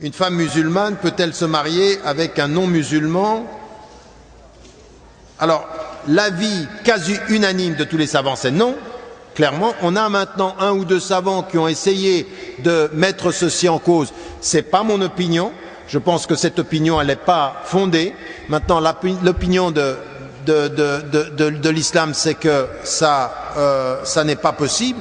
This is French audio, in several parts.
Une femme musulmane peut-elle se marier avec un non-musulman? Alors, l'avis quasi unanime de tous les savants, c'est non. Clairement, on a maintenant un ou deux savants qui ont essayé de mettre ceci en cause. C'est pas mon opinion. Je pense que cette opinion, elle n'est pas fondée. Maintenant, l'opinion de l'islam, c'est que ça n'est pas possible.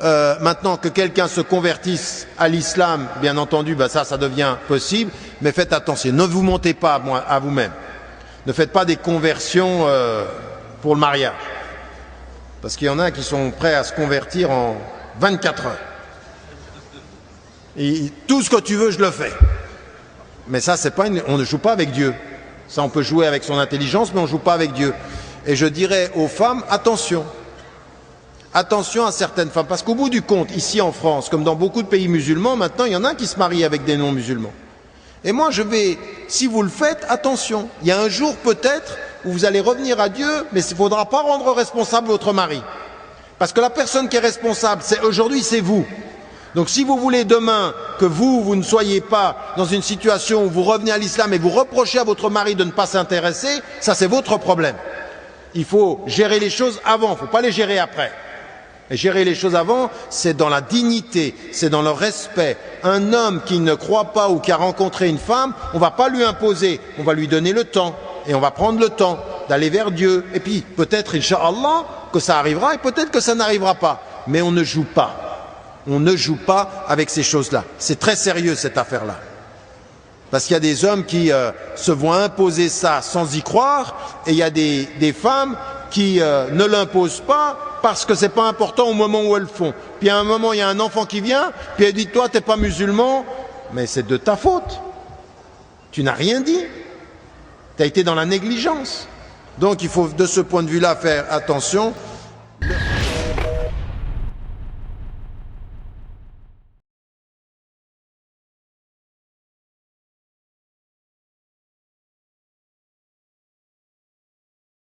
Maintenant que quelqu'un se convertisse à l'islam, bien entendu, ça devient possible. Mais faites attention, ne vous montez pas à vous-même. Ne faites pas des conversions pour le mariage. Parce qu'il y en a qui sont prêts à se convertir en 24 heures. Et tout ce que tu veux, je le fais. Mais ça, on ne joue pas avec Dieu. Ça, on peut jouer avec son intelligence, mais on ne joue pas avec Dieu. Et je dirais aux femmes, attention. Attention à certaines femmes. Parce qu'au bout du compte, ici en France, comme dans beaucoup de pays musulmans, maintenant, il y en a qui se marient avec des non-musulmans. Et moi, si vous le faites, attention. Il y a un jour, peut-être, où vous allez revenir à Dieu, mais il ne faudra pas rendre responsable votre mari. Parce que la personne qui est responsable, aujourd'hui, c'est vous. Donc si vous voulez demain que vous ne soyez pas dans une situation où vous revenez à l'islam et vous reprochez à votre mari de ne pas s'intéresser, ça c'est votre problème. Il faut gérer les choses avant, il ne faut pas les gérer après. Et gérer les choses avant, c'est dans la dignité, c'est dans le respect. Un homme qui ne croit pas ou qui a rencontré une femme, on ne va pas lui imposer, on va lui donner le temps. Et on va prendre le temps d'aller vers Dieu. Et puis peut-être, Inch'Allah, que ça arrivera et peut-être que ça n'arrivera pas. Mais on ne joue pas. On ne joue pas avec ces choses-là. C'est très sérieux cette affaire-là. Parce qu'il y a des hommes qui se voient imposer ça sans y croire, et il y a des femmes qui ne l'imposent pas parce que c'est pas important au moment où elles le font. Puis à un moment, il y a un enfant qui vient, puis elle dit, toi, t'es pas musulman, mais c'est de ta faute. Tu n'as rien dit. Tu as été dans la négligence. Donc il faut de ce point de vue-là faire attention.